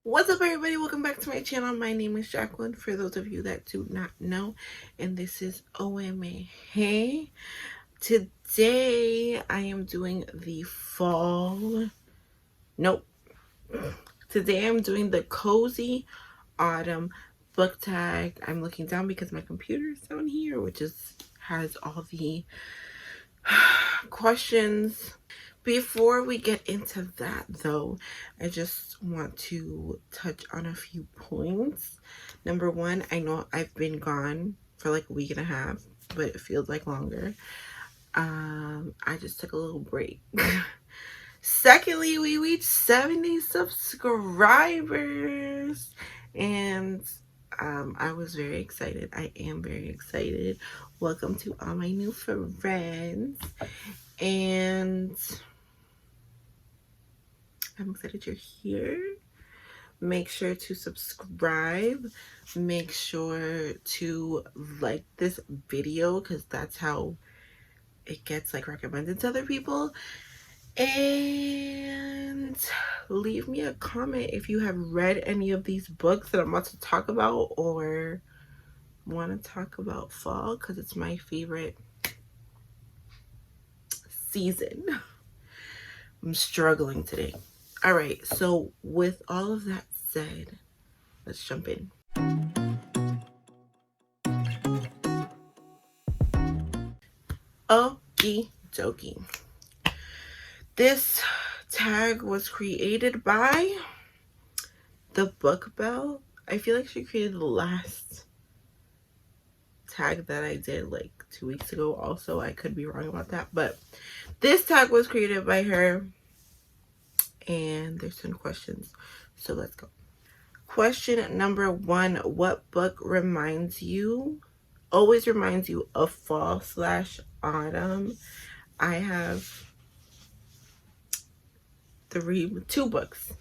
What's up, everybody? Welcome back to my channel. My name is Jacqueline, for those of you that do not know, and this is o.emme.he. Today I am doing the fall, nope, today I'm doing the cozy autumn book tag. I'm looking down because my computer is down here, which has all the questions. Before we get into that, though, I just want to touch on a few points. Number one, I know I've been gone for like a week and a half, but it feels like longer. I just took a little break. Secondly, we reached 70 subscribers, and I was very excited. I am very excited. Welcome to all my new friends, and I'm excited you're here. Make sure to subscribe. Make sure to like this video because that's how it gets like recommended to other people. And leave me a comment if you have read any of these books that I'm about to talk about or want to talk about fall because it's my favorite season. I'm struggling today. All right, so with all of that said, let's jump in. Okie dokie. This tag was created by the Book Bell. I feel like she created the last tag that I did like 2 weeks ago. Also, I could be wrong about that, but this tag was created by her, and there's some questions, so let's go. Question number one: what book always reminds you of fall/autumn? I have two books.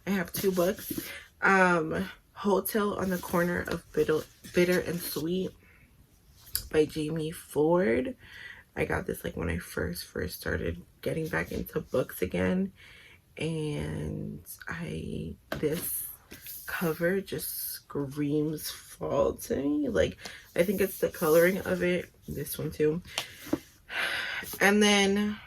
I have two books. Hotel on the Corner of Bitter and Sweet by Jamie Ford. I got this like when I first started getting back into books again, and this cover just screams fall to me. Like, I think it's the coloring of it. This one too. And then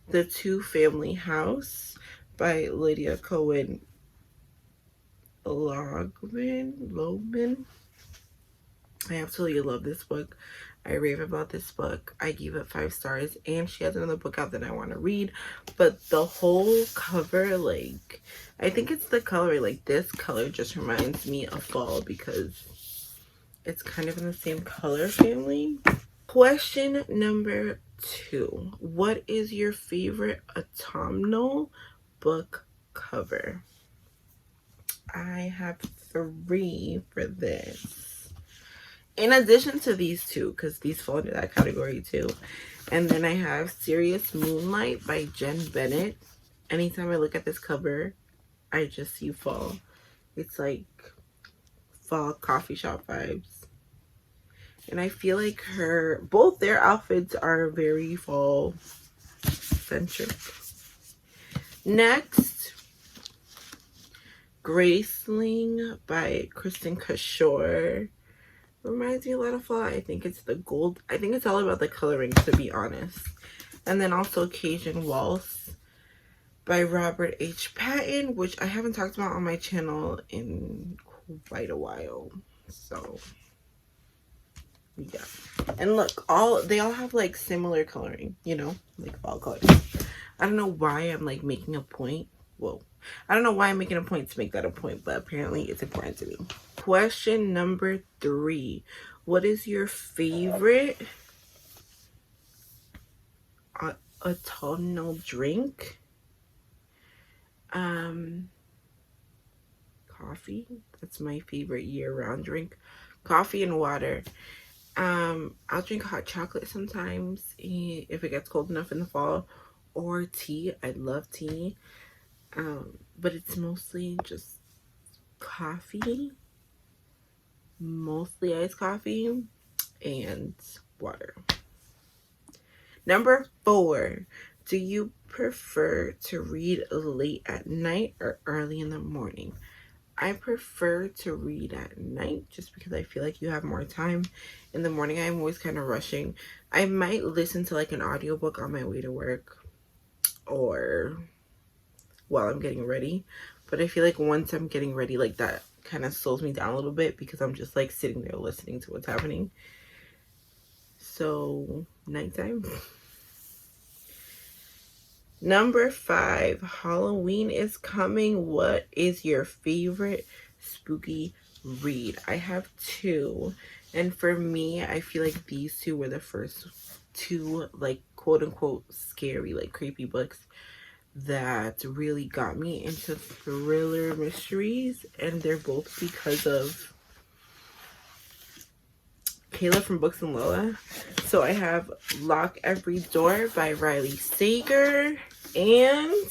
The Two Family House by Lydia Cohen Logman. I absolutely love this book. I rave about this book. I gave it 5 stars, and she has another book out that I want to read. But the whole cover, like, I think it's the color. Like, this color just reminds me of fall because it's kind of in the same color family. Question number 2. What is your favorite autumnal book cover? I have 3 for this. In addition to these 2, because these fall into that category too. And then I have Serious Moonlight by Jen Bennett. Anytime I look at this cover, I just see fall. It's like fall coffee shop vibes. And I feel like both their outfits are very fall centric. Next, Graceling by Kristen Cashore. Reminds me a lot of fall. I think it's the gold. I think it's all about the coloring, to be honest. And then also Cajun Waltz by Robert H. Patton, which I haven't talked about on my channel in quite a while. So yeah. And look, they all have like similar coloring, you know, like fall colors. I don't know why I'm like making a point. Whoa. I don't know why I'm making a point to make that a point, but apparently it's important to me. Question number 3. What is your favorite autumnal drink? Coffee. That's my favorite year-round drink. Coffee and water. I'll drink hot chocolate sometimes if it gets cold enough in the fall, or tea. I love tea. But it's mostly just coffee, mostly iced coffee, and water. Number 4, Do you prefer to read late at night or early in the morning? I prefer to read at night just because I feel like you have more time. In the morning, I'm always kind of rushing. I might listen to like an audiobook on my way to work or while I'm getting ready. But I feel like once I'm getting ready, like that kind of slows me down a little bit because I'm just like sitting there listening to what's happening. So, nighttime. Number 5, Halloween is coming. What is your favorite spooky read? I have 2. And for me, I feel like these 2 were the first 2, like, quote unquote, scary, like, creepy books that really got me into thriller mysteries. And they're both because of Kayla from Books and Lola. So I have Lock Every Door by Riley Sager and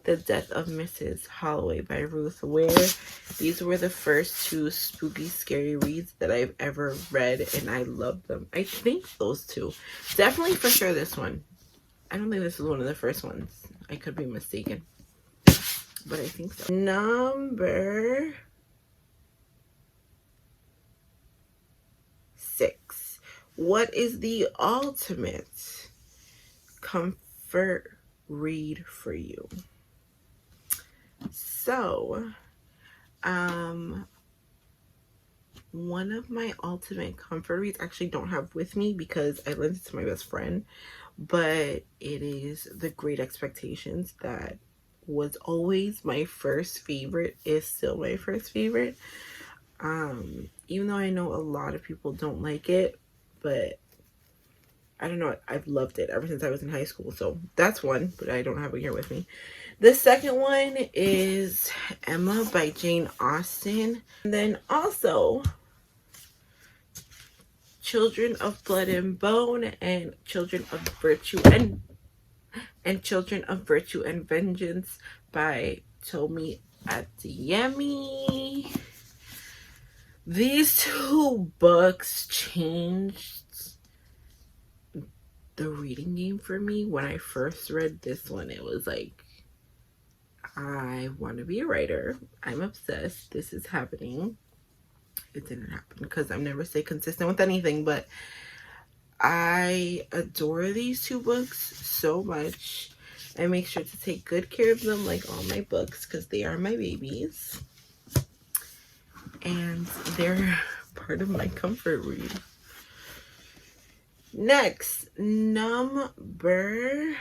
The Death of Mrs. Holloway by Ruth Ware. These were the first 2 spooky, scary reads that I've ever read, and I love them. I think those 2. Definitely for sure this one. I don't think this was one of the first ones. I could be mistaken. But I think so. Number 6. What is the ultimate comfort read for you? So, one of my ultimate comfort reads, actually don't have with me because I lent it to my best friend, but it is The Great Expectations. That was always my first favorite, is still my first favorite. Even though I know a lot of people don't like it, but I don't know, I've loved it ever since I was in high school. So that's one, but I don't have it here with me. The second one is Emma by Jane Austen. And then also Children of Blood and Bone and Children of Virtue and Children of Virtue and Vengeance by Tomi Adeyemi. These 2 books changed the reading game for me. When I first read this one, it was like, I want to be a writer. I'm obsessed. This is happening. It didn't happen because I'm never stay consistent with anything, but I adore these 2 books so much. I make sure to take good care of them like all my books because they are my babies. And they're part of my comfort read. Next, number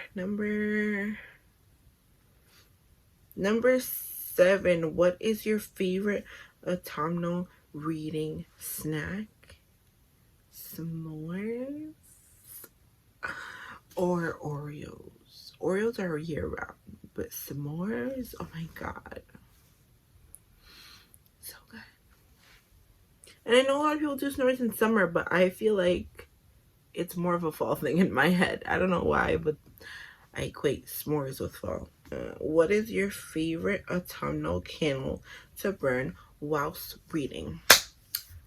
7. What is your favorite autumnal reading snack? S'mores or Oreos? Oreos are year round, but s'mores, oh my god, so good. And I know a lot of people do s'mores in summer, but I feel like it's more of a fall thing in my head. I don't know why, but I equate s'mores with fall. What is your favorite autumnal candle to burn whilst reading?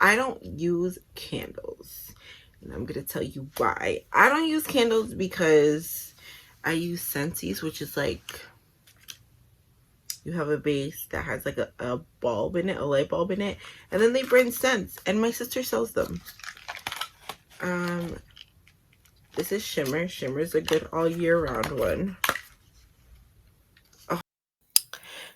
I don't use candles, and I'm gonna tell you why. I don't use candles because I use Scentsies, which is like, you have a base that has like a bulb in it, a light bulb in it, and then they burn scents, and my sister sells them. This is Shimmer. Shimmer's a good all year round one.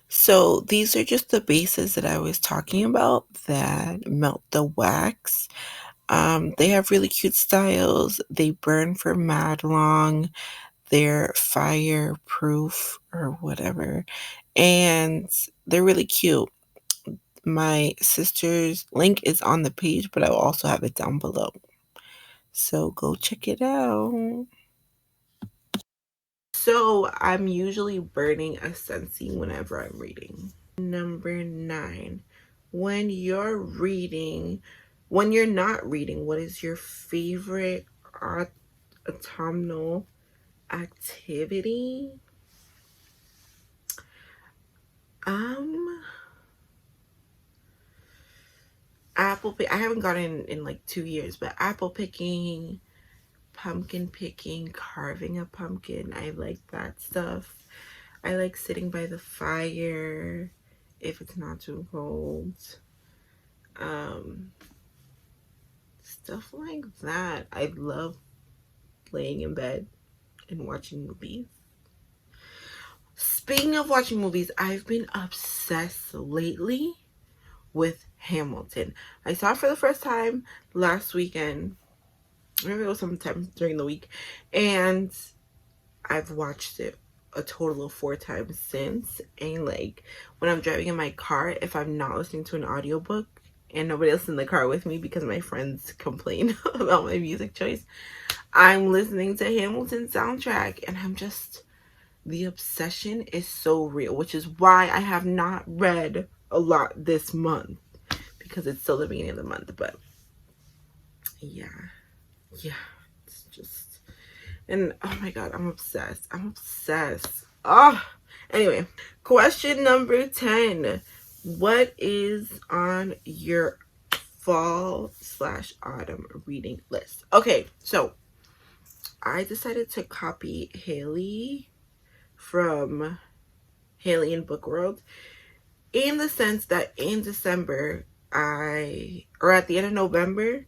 So these are just the bases that I was talking about that melt the wax. They have really cute styles. They burn for mad long. They're fireproof or whatever. And they're really cute. My sister's link is on the page, but I will also have it down below. So go check it out. So I'm usually burning a Scentsy whenever I'm reading. Number 9. When you're not reading, what is your favorite autumnal activity? Apple pick. I haven't gotten in like 2 years, but apple picking, pumpkin picking, carving a pumpkin. I like that stuff. I like sitting by the fire if it's not too cold. Stuff like that. I love laying in bed and watching movies. Speaking of watching movies, I've been obsessed lately with Hamilton. I saw it for the first time last weekend. Maybe it was sometime during the week. And I've watched it a total of 4 times since. And like when I'm driving in my car, if I'm not listening to an audiobook and nobody else in the car with me because my friends complain about my music choice, I'm listening to Hamilton soundtrack, and I'm just, the obsession is so real, which is why I have not read a lot this month because it's still the beginning of the month. But yeah, it's just, and oh my god, I'm obsessed. Oh, anyway, question number 10. What is on your fall/autumn reading list? Okay, so I decided to copy Haley from Haley in Book World, in the sense that in December, or at the end of November,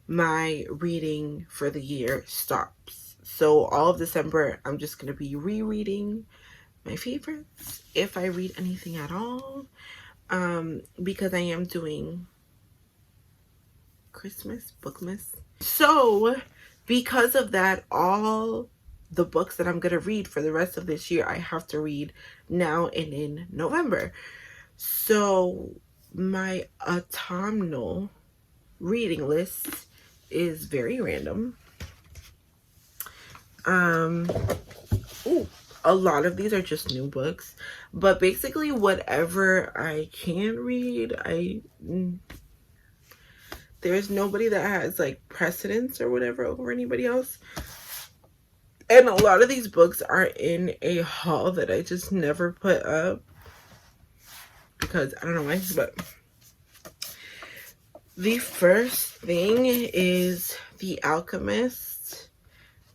my reading for the year stops. So all of December, I'm just going to be rereading my favorites, if I read anything at all, because I am doing Christmas Bookmas. So because of that, all the books that I'm going to read for the rest of this year, I have to read now and in November. So my autumnal reading list is very random. A lot of these are just new books, but basically whatever I can read, there's nobody that has like precedence or whatever over anybody else. And a lot of these books are in a haul that I just never put up because I don't know why, but the first thing is The Alchemist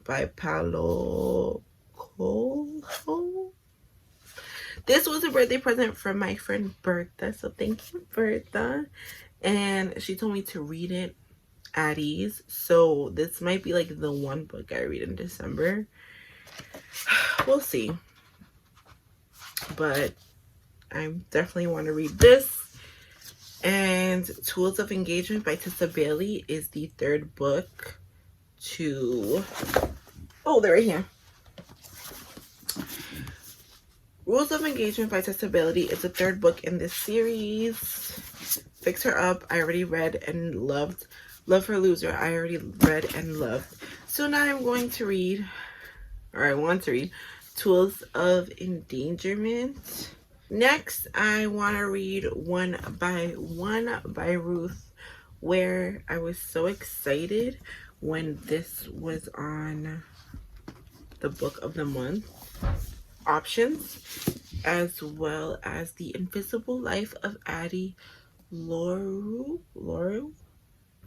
by Paulo Coelho. This was a birthday present from my friend Bertha, so thank you, Bertha. And she told me to read it at ease, so this might be like the one book I read in December. We'll see, but I definitely want to read this. And Tools of Engagement by Tessa Bailey is the third book to, oh, they're right here. Rules of Engagement by Tessa Bailey is the third book in this series. Fix Her Up, I already read and loved. Love Her Loser, I already read and loved. So now I'm going to read, or I want to read, Tools of Endangerment. Next, I want to read One by Ruth, where I was so excited when this was on the book of the month options, as well as The Invisible Life of Addie LaRue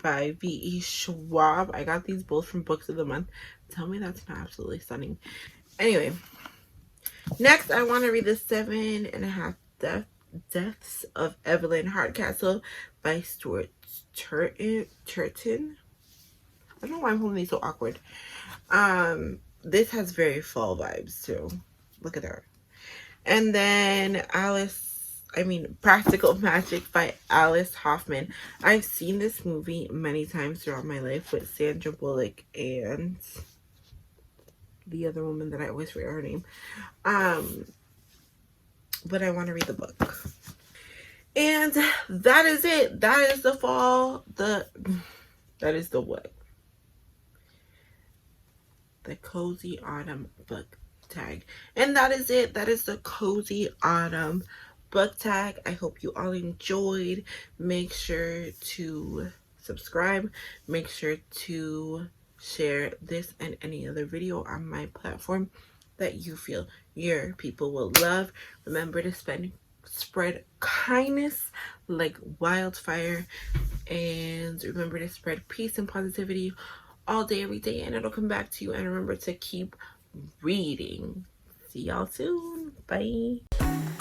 by V.E. Schwab. I got these both from Books of the Month. Tell me that's not absolutely stunning. Anyway, next I want to read The 7.5 Deaths of Evelyn Hardcastle by Stuart Turton. I don't know why I'm holding these so awkward. This has very fall vibes too. Look at her. And then Practical Magic by Alice Hoffman. I've seen this movie many times throughout my life with Sandra Bullock and the other woman that I always forget her name. But I want to read the book. And that is it. That is the fall. That is the what? The Cozy Autumn book tag. And that is it. That is the Cozy Autumn book tag. I hope you all enjoyed. Make sure to subscribe. Make sure to share this and any other video on my platform that you feel your people will love. Remember to spread kindness like wildfire, and remember to spread peace and positivity all day, every day, and it'll come back to you. And remember to keep reading. See y'all soon. Bye.